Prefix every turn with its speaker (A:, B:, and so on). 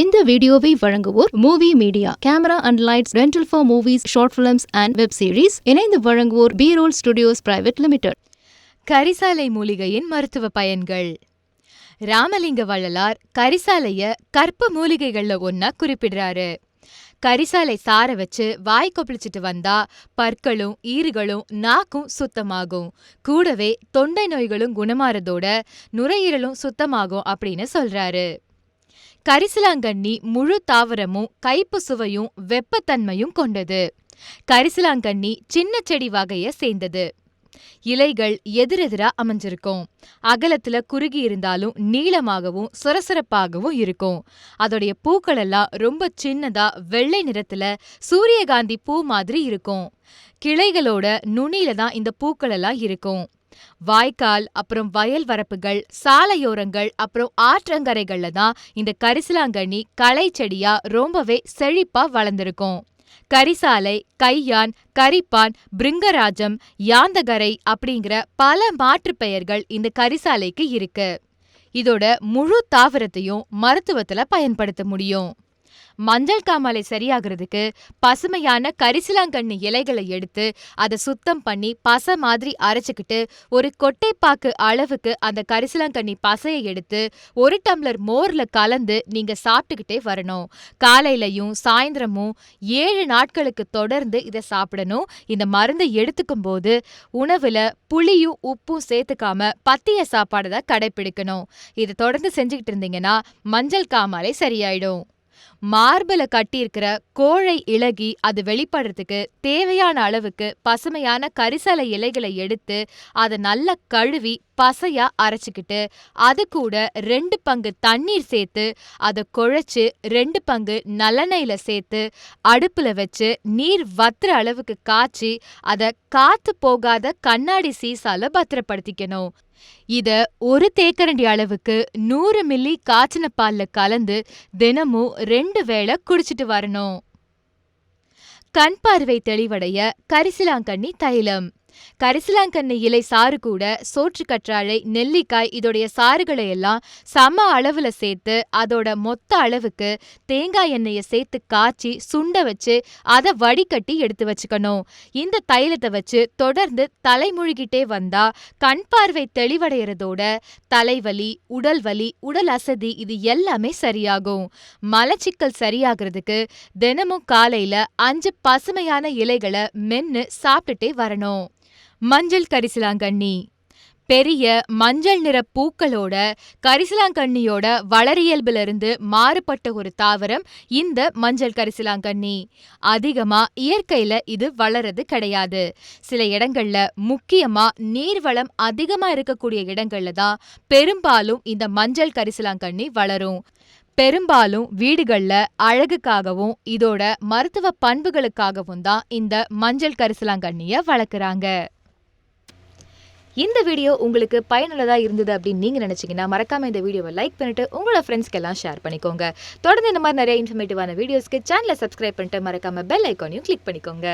A: இந்த வீடியோவை வழங்குவோர் movie media, camera and lights, rental for movies, short films and web series. இணைந்து வழங்குவோர் BROLL ஸ்டுடியோஸ் பிரைவேட் லிமிடெட்.
B: கரிசாலை மூலிகையின் மருத்துவ பயன்கள். ராமலிங்க வள்ளலார் கரிசாலைய கற்ப மூலிகைகள்ல ஒன்னா குறிப்பிடுறாரு. கரிசாலை சார வச்சு வாய் கொப்பளிச்சிட்டு வந்தா பற்களும் ஈறுகளும் நாக்கும் சுத்தமாகும். கூடவே தொண்டை நோய்களும் குணமாறதோட நுரையீரலும் சுத்தமாகும் அப்படின்னு சொல்றாரு. கரிசலாங்கண்ணி முழு தாவரமும் கைப்பு சுவையும் வெப்பத்தன்மையும் கொண்டது. கரிசலாங்கண்ணி சின்ன செடி வகைய சேர்ந்தது. இலைகள் எதிரெதிரா அமைஞ்சிருக்கும். அகலத்துல குறுகி இருந்தாலும் நீளமாகவும் சொரசொரப்பாகவும் இருக்கும். அதோடைய பூக்கள் எல்லாம் ரொம்ப சின்னதா வெள்ளை நிறத்துல சூரியகாந்தி பூ மாதிரி இருக்கும். கிளைகளோட நுனியில தான் இந்த பூக்கள் எல்லாம் இருக்கும். வாய்க்கால், அப்புறம் வயல் வரப்புகள், சாலையோரங்கள், அப்புறம் ஆற்றங்கரைகள்ல தான் இந்த கரிசலாங்கண்ணி களை செடியா ரொம்பவே செழிப்பா வளர்ந்திருக்கும். கரிசாலை, கையான், கரிப்பான், பிருங்கராஜம், யாந்தகரை அப்படிங்கிற பல மாற்று பெயர்கள் இந்த கரிசாலைக்கு இருக்கு. இதோட முழு தாவரத்தையும் மருத்துவத்துல பயன்படுத்த முடியும். மஞ்சள் காமாலை சரியாகிறதுக்கு பசுமையான கரிசலாங்கண்ணி இலைகளை எடுத்து அதை சுத்தம் பண்ணி பசை மாதிரி அரைச்சுக்கிட்டு ஒரு கொட்டைப்பாக்கு அளவுக்கு அந்த கரிசலாங்கண்ணி பசையை எடுத்து 1 டம்ளர் மோர்ல கலந்து நீங்க சாப்பிட்டுக்கிட்டே வரணும். காலையிலையும் சாயந்தரமும் 7 நாட்களுக்கு தொடர்ந்து இதை சாப்பிடணும். இந்த மருந்தை எடுத்துக்கும் போது உணவுல புளியும் உப்பும் சேர்த்துக்காம பத்திய சாப்பாடு தான் கடைபிடிக்கணும். இதை தொடர்ந்து செஞ்சுக்கிட்டு இருந்தீங்கன்னா மஞ்சள் காமாலை சரியாயிடும். மார்பல கட்டியிருக்கிற கோழை இளகி அது வெளிப்படுறதுக்கு தேவையான அளவுக்கு பசுமையான கரிசலை இலைகளை எடுத்து அதை நல்லா கழுவி பசையா அரைச்சுக்கிட்டு அது கூட 2 பங்கு தண்ணீர் சேர்த்து அதை குழைச்சு 2 பங்கு நல்லெண்ணெயில சேர்த்து அடுப்புல வச்சு நீர் வத்துற அளவுக்கு காய்ச்சி அதை காத்து போகாத கண்ணாடி சீசால பத்திரப்படுத்திக்கணும். இத 1 தேக்கரண்டி அளவுக்கு 100 மில்லி காய்ச்சின பால்ல கலந்து தினமும் 2 வேளை குடிச்சிட்டு வரணும். கண் பார்வை தெளிவடைய கரிசலாங்கண்ணி தைலம். கரிசலாங்கண்ணி இலை சாறு கூட சோற்று கற்றாழை, நெல்லிக்காய் இதோடைய சாறுகளை எல்லாம் சம அளவுல சேர்த்து அதோட மொத்த அளவுக்கு தேங்காய் எண்ணெயை சேர்த்து காய்ச்சி சுண்ட வச்சு அதை வடிகட்டி எடுத்து வச்சுக்கணும். இந்த தைலத்தை வச்சு தொடர்ந்து தலைமுழுகிட்டே வந்தா கண் பார்வை தெளிவடைகிறதோட தலைவலி, உடல் வலி, உடல் அசதி இது எல்லாமே சரியாகும். மலச்சிக்கல் சரியாகிறதுக்கு தினமும் காலையில 5 பசுமையான இலைகளை மென்னு சாப்பிட்டுட்டே வரணும். மஞ்சள் கரிசலாங்கண்ணி. பெரிய மஞ்சள் நிற பூக்களோட கரிசலாங்கண்ணியோட வளரியல்பிலிருந்து மாறுபட்ட ஒரு தாவரம் இந்த மஞ்சள் கரிசலாங்கண்ணி. அதிகமா இயற்கையில இது வளர்றது கிடையாது. சில இடங்கள்ல, முக்கியமா நீர்வளம் அதிகமா இருக்கக்கூடிய இடங்கள்ல தான் பெரும்பாலும் இந்த மஞ்சள் கரிசலாங்கண்ணி வளரும். பெரும்பாலும் வீடுகள்ல அழகுக்காகவும் இதோட மருத்துவ பண்புகளுக்காகவும் தான் இந்த மஞ்சள் கரிசலாங்கண்ணிய வளர்க்குறாங்க. இந்த வீடியோ உங்களுக்கு பயனுள்ளதா இருந்தது அப்படின்னு நீங்க நினைச்சீங்கன்னா மறக்காம இந்த வீடியோவை லைக் பண்ணிட்டு உங்களோட ஃப்ரெண்ட்ஸ்க்கு எல்லாம் ஷேர் பண்ணிக்கோங்க. தொடர்ந்து இந்த மாதிரி நிறைய இன்ஃபர்மேட்டிவான வீடியோஸ்க்கு சேனலை சப்ஸ்கிரைப் பண்ணிட்டு மறக்காம பெல் ஐக்கானையும் கிளிக் பண்ணிக்கோங்க.